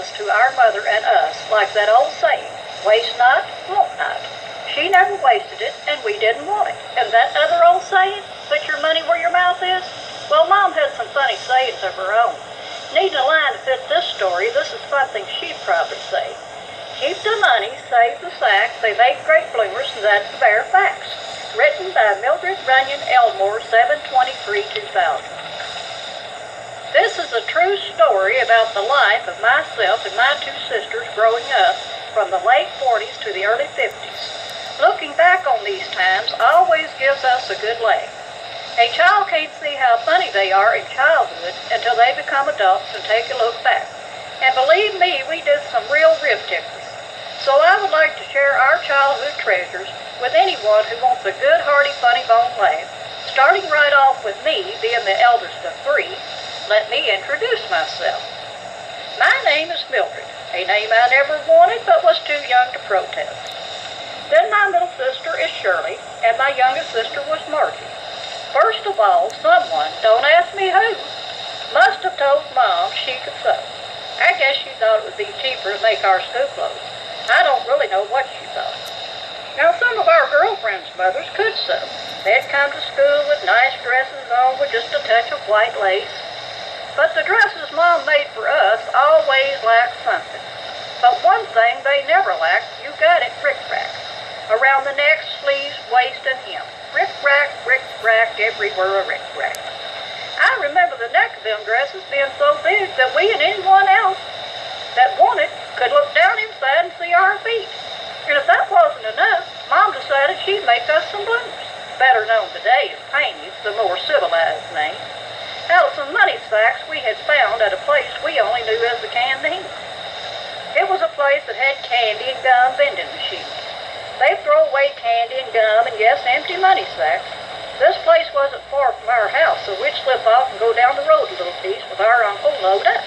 was to our mother and us, like that old saying, waste not, want not. She never wasted it, and we didn't want it. And that other old saying, put your money where your mouth is? Well, Mom had some funny sayings of her own. Needing a line to fit this story, this is something she'd probably say. Keep the money, save the sacks, they make great bloomers, and that's the bare facts. Written by Mildred Runyon Elmore, 7/23/2000. This is a true story about the life of myself and my two sisters growing up from the late 40s to the early 50s. Looking back on these times always gives us a good laugh. A child can't see how funny they are in childhood until they become adults and take a look back. And believe me, we did some real rib ticklers. So I would like to share our childhood treasures with anyone who wants a good, hearty, funny bone laugh. Starting right off with me, being the eldest of three, let me introduce myself. My name is Mildred, a name I never wanted but was too young to protest. Then my middle sister is Shirley, and my youngest sister was Margie. First of all, someone, don't ask me who, must have told Mom she could sew. I guess she thought it would be cheaper to make our school clothes. I don't really know what she thought. Now, some of our girlfriends' mothers could sew. They'd come to school with nice dresses on with just a touch of white lace. But the dresses Mom made for us always lacked something. But one thing they never lacked, you got it, rick-rack. Around the neck, sleeves, waist, and hem. Rick-rack, everywhere a rick-rack. I remember the neck of them dresses being so big that we and anyone else that wanted could look down inside and see our feet. And if that wasn't enough, Mom decided she'd make us some bloomers, better known today as panties, the more civilized name, out of some money sacks we had found at a place we only knew as the canteen. It was a place that had candy and gum vending machines. They'd throw away candy and gum and, yes, empty money sacks. This place wasn't far from our house, so we'd slip off and go down the road a little piece with our uncle load up.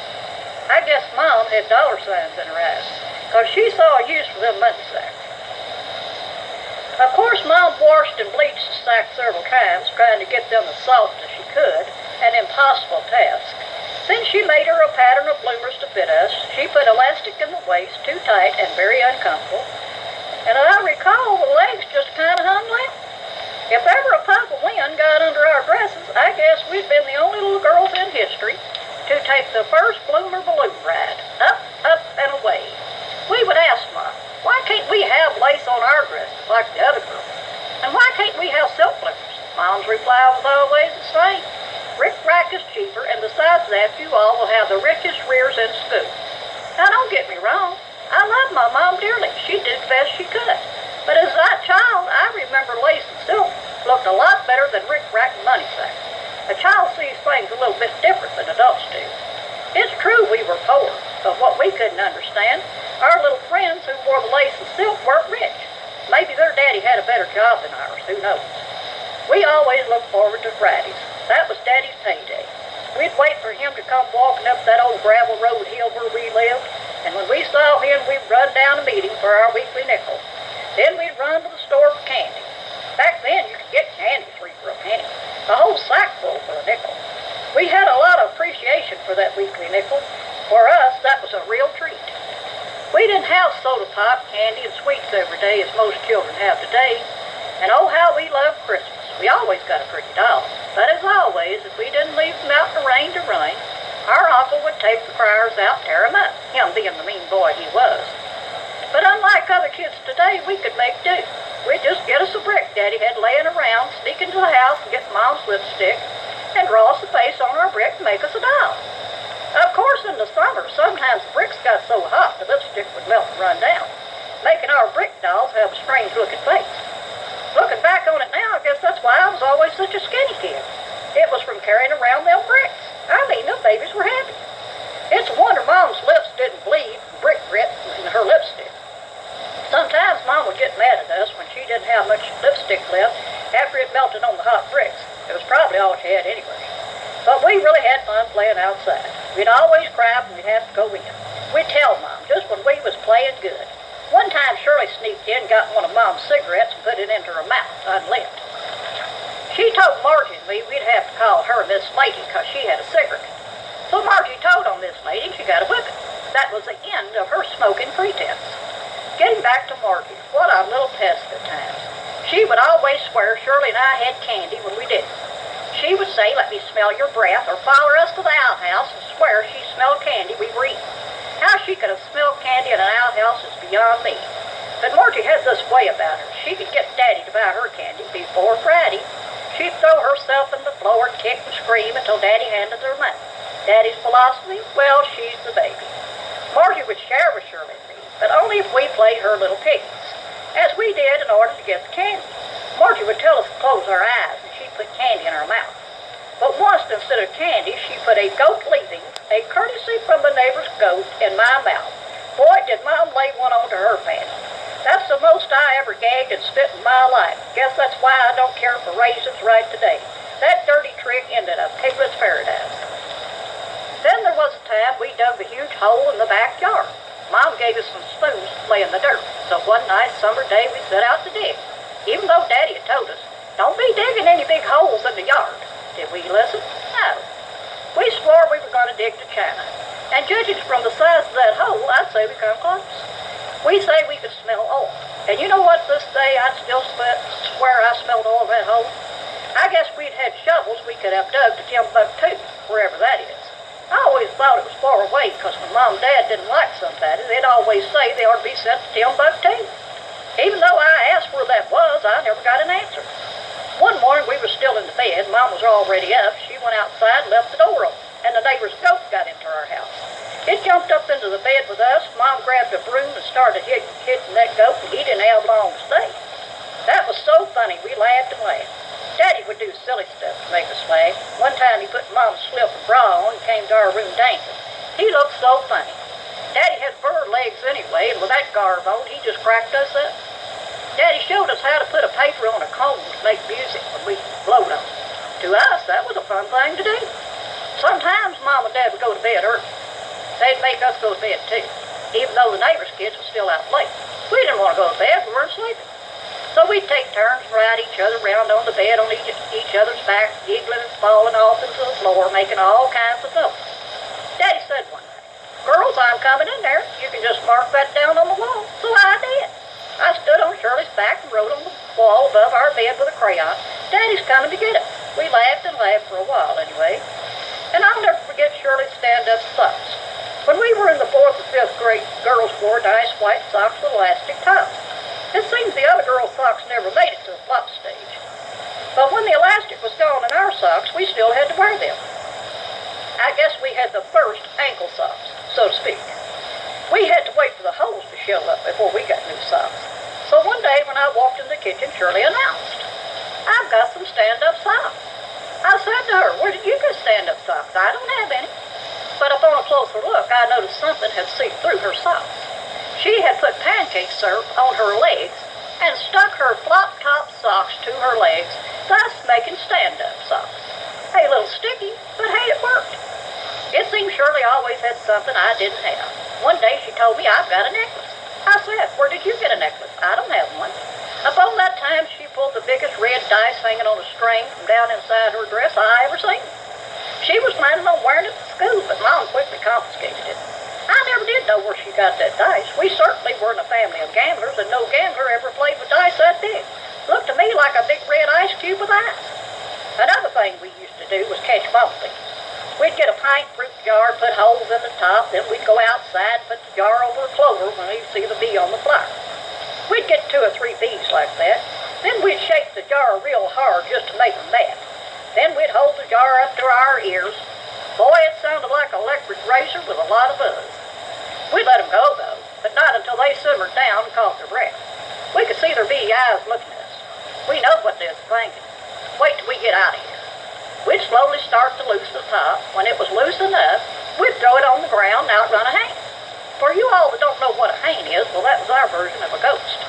I guess Mom had dollar signs in her eyes, because she saw a use for them money sacks. Of course, Mom washed and bleached the sacks several times, trying to get them as soft as she could, an impossible task. Then she made her a pattern of bloomers to fit us. She put elastic in the waist, too tight and very uncomfortable. And I recall the legs just kind of hung limp. If ever a puff of wind got under our dresses, I guess we'd been the only little girls in history to take the first bloomer balloon ride, up, and away. We would ask Mom, why can't we have lace on our dresses like the other girls? And why can't we have silk bloomers? Mom's reply was always the same. Rick-rack is cheaper, and besides that, you all will have the richest rears in school. Now, don't get me wrong. I love my mom dearly. She did the best she could. But as that child, I remember lace and silk looked a lot better than rick-rack and money sacks. A child sees things a little bit different than adults do. It's true we were poor, but what we couldn't understand, our little friends who wore the lace and silk weren't rich. Maybe their daddy had a better job than ours, who knows. We always looked forward to Fridays. That was Daddy's payday. We'd wait for him to come walking up that old gravel road hill where we lived, and when we saw him, we'd run down to meet him for our weekly nickel. Then we'd run to the store for candy. Back then, you could get candy free for a penny. A whole sack full for a nickel. We had a lot of appreciation for that weekly nickel. For us, that was a real treat. We didn't have soda pop, candy, and sweets every day as most children have today. And oh, how we loved Christmas. We always got a pretty doll. But as always, if we didn't leave them out in the rain to run, our uncle would take the criers out and tear them up, him being the mean boy he was. But unlike other kids today, we could make do. We'd just get us a brick Daddy had laying around, sneak into the house and get Mom's lipstick, and draw us a face on our brick and make us a doll. Of course, in the summer, sometimes the bricks got so hot the lipstick would melt and run down, making our brick dolls have a strange-looking face. Looking back on it now, I guess that's why I was always such a skinny kid. It was from carrying around them bricks. I mean, them babies were happy. It's a wonder Mom's lips didn't bleed from brick grit in her lipstick. Sometimes Mom would get mad at us when she didn't have much lipstick left after it melted on the hot bricks. It was probably all she had anyway. But we really had fun playing outside. We'd always cry when we'd have to go in. We'd tell Mom just when we was playing good. One time Shirley sneaked in, got one of Mom's cigarettes, and put it into her mouth, unlit. She told Margie and me we'd have to call her Miss Lady because she had a cigarette. So Margie told on Miss Lady and she got a whipping. That was the end of her smoking pretense. Getting back to Margie, what a little pest at times. She would always swear Shirley and I had candy when we didn't. She would say, let me smell your breath, or follow us to the outhouse and swear she smelled candy we were eating. How she could have smelled candy in an outhouse is beyond me. But Margie had this way about her. She could get Daddy to buy her candy before Friday. She'd throw herself on the floor and kick and scream until Daddy handed her money. Daddy's philosophy? Well, she's the baby. Margie would share with Shirley and me, but only if we played her little piggies, as we did in order to get the candy. Margie would tell us to close our eyes, and she'd put candy in our mouth. But once, instead of candy, she put a goat leaving, a courtesy from the neighbor's goat, in my mouth. Boy, did Mom lay one onto her panty. That's the most I ever gagged and spit in my life. Guess that's why I don't care for raisins right today. That dirty trick ended up piglet's paradise. Then there was a time we dug a huge hole in the backyard. Mom gave us some spoons to play in the dirt, so one nice summer day we set out to dig. Even though Daddy had told us, don't be digging any big holes in the yard. Did we listen? No. We swore we were going to dig to China, and judging from the size of that hole, I'd say we come close. We say we could smell oil, and you know what, this day I'd still swear I smelled oil in that hole. I guess we'd had shovels we could have dug to Timbuktu, wherever that is. I always thought it was far away, because when Mom and Dad didn't like somebody, they'd always say they ought to be sent to Timbuktu. Even though I asked where that was, I never got an answer. One morning we were still in the bed, Mom was already up, she went outside and left the door open, and the neighbor's goat got into our house. It jumped up into the bed with us, Mom grabbed a broom and started hitting that goat, and he didn't have long to stay. That was so funny, we laughed and laughed. Daddy would do silly stuff to make us laugh. One time he put Mom's slip of bra on and came to our room dancing. He looked so funny. Daddy had fur legs anyway, and with that garb on, he just cracked us up. Daddy showed us how to put a paper on a cone to make music when we blowed on it. To us, that was a fun thing to do. Sometimes Mom and Dad would go to bed early. They'd make us go to bed too, even though the neighbor's kids were still out late. We didn't want to go to bed, we weren't sleeping. So we'd take turns and ride each other around on the bed on each other's backs, giggling and falling off into the floor, making all kinds of noise. Daddy said one night, girls, I'm coming in there. You can just mark that down on the wall. So I did. I stood on Shirley's back and wrote on the wall above our bed with a crayon, Daddy's coming to get us. We laughed and laughed for a while anyway. And I'll never forget Shirley's stand-up socks. When we were in the 4th or 5th grade, girls wore nice white socks with elastic tops. It seems the other girls' socks never made it to the flop stage. But when the elastic was gone in our socks, we still had to wear them. I guess we had the first ankle socks, so to speak. We had to wait for the holes to shell up before we got new socks. So one day when I walked in the kitchen, Shirley announced, I've got some stand-up socks. I said to her, where did you get stand-up socks? I don't have any. But upon a closer look, I noticed something had seeped through her socks. She had put pancake syrup on her legs and stuck her flop-top socks to her legs, thus making stand-up socks. A little sticky, but hey, it worked. It seemed Shirley always had something I didn't have. One day she told me I've got a necklace. I said, where did you get a necklace? I don't have one. Upon that time, she pulled the biggest red dice hanging on a string from down inside her dress I ever seen. She was planning on wearing it to school, but Mom quickly confiscated it. I never did know where she got that dice. We certainly weren't a family of gamblers, and no gambler ever played with dice that big. Looked to me like a big red ice cube with ice. Another thing we used to do was catch bumblebees. We'd get a pint fruit jar, put holes in the top, then we'd go outside and put the jar over a clover when we'd see the bee on the flower. We'd get 2 or 3 bees like that. Then we'd shake the jar real hard just to make them mad. Then we'd hold the jar up to our ears. Boy, it sounded like an electric razor with a lot of buzz. We'd let them go, though, but not until they simmered down and caught their breath. We could see their beady eyes looking at us. We know what they was thinking. Wait till we get out of here. We'd slowly start to loose the top. When it was loose enough, we'd throw it on the ground and outrun a hane. For you all that don't know what a hane is, well, that was our version of a ghost.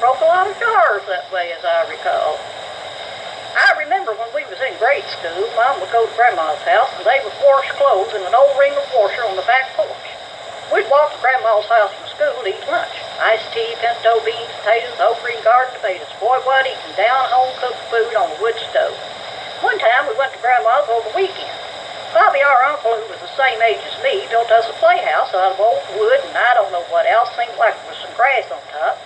Broke a lot of jars that way, as I recall. I remember when we was in grade school, Mom would go to Grandma's house, and they would wash clothes in an old ring of washer on the back porch. We'd walk to Grandma's house from school to eat lunch. Iced tea, pinto beans, potatoes, oak green garden tomatoes. Boy, what eating down home-cooked food on a wood stove. One time we went to Grandma's over the weekend. Bobby, our uncle, who was the same age as me, built us a playhouse house out of old wood, and I don't know what else. Seemed like there was some grass on top.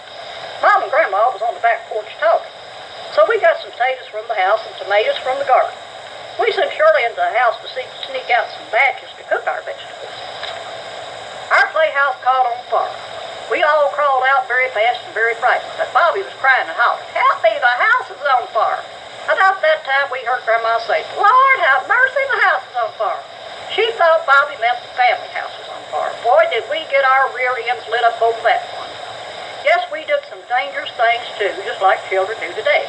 Mom and Grandma was on the back porch talking. So we got some potatoes from the house and tomatoes from the garden. We sent Shirley into the house to sneak out some batches to cook our vegetables. Our playhouse caught on fire. We all crawled out very fast and very frightened, but Bobby was crying and hollering, "Help me, the house is on fire." About that time we heard Grandma say, "Lord, have mercy, the house is on fire." She thought Bobby meant the family house was on fire. Boy, did we get our rear ends lit up over that one. Yes, we did some dangerous things too, just like children do today.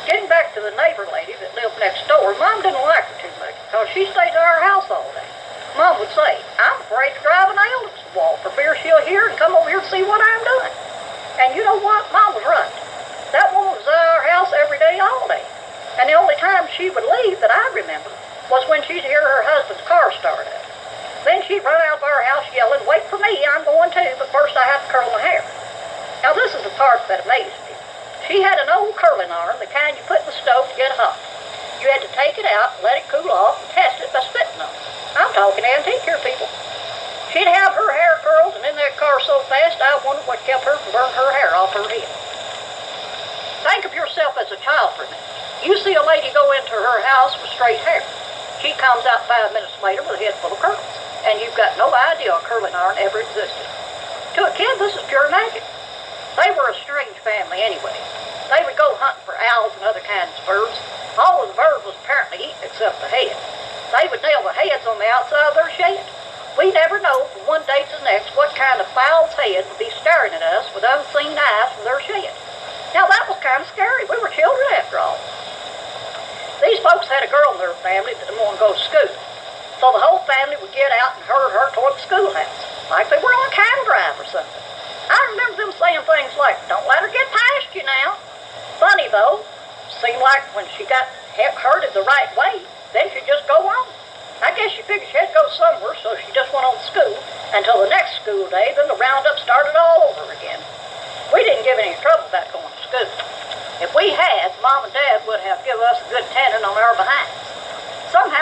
Getting back to the neighbor lady that lived next door, Mom didn't like her too much because she stayed at our house all day. Mom would say, "I'm afraid to drive a nail into the wall for fear she'll hear and come over here to see what I'm doing." And you know what? Mom was right. That woman was at our house every day, all day. And the only time she would leave that I remember was when she'd hear her husband's car start up. Then she'd run out of our house yelling, "Wait for me, I'm going too, but first I have to curl my hair." Now this is the part that amazed me. She had an old curling iron, the kind you put in the stove to get hot. You had to take it out, let it cool off, and test it by spitting on it. I'm talking antique here, people. She'd have her hair curled, and in that car so fast, I wondered what kept her from burning her hair off her head. Think of yourself as a child for a minute. You see a lady go into her house with straight hair. She comes out 5 minutes later with a head full of curls, and you've got no idea a curling iron ever existed. To a kid, this is pure magic. They were a strange family anyway. They would go hunting for owls and other kinds of birds. All of the birds was apparently eaten except the head. They would nail the heads on the outside of their shed. We never know from one day to the next what kind of fowl's head would be staring at us with unseen eyes from their shed. Now that was kind of scary. We were children after all. These folks had a girl in their family that didn't want to go to school. So the whole family would get out and herd her toward the schoolhouse, like they were on a cattle drive or something. I remember them saying things like, "Don't let her get past you now." Funny though, seemed like when she got herded the right way, then she'd just go on. I guess she figured she had to go somewhere, so she just went on to school until the next school day, then the roundup started all over again. We didn't give any trouble about going to school. If we had, Mom and Dad would have given us a good tanning on our behinds. Somehow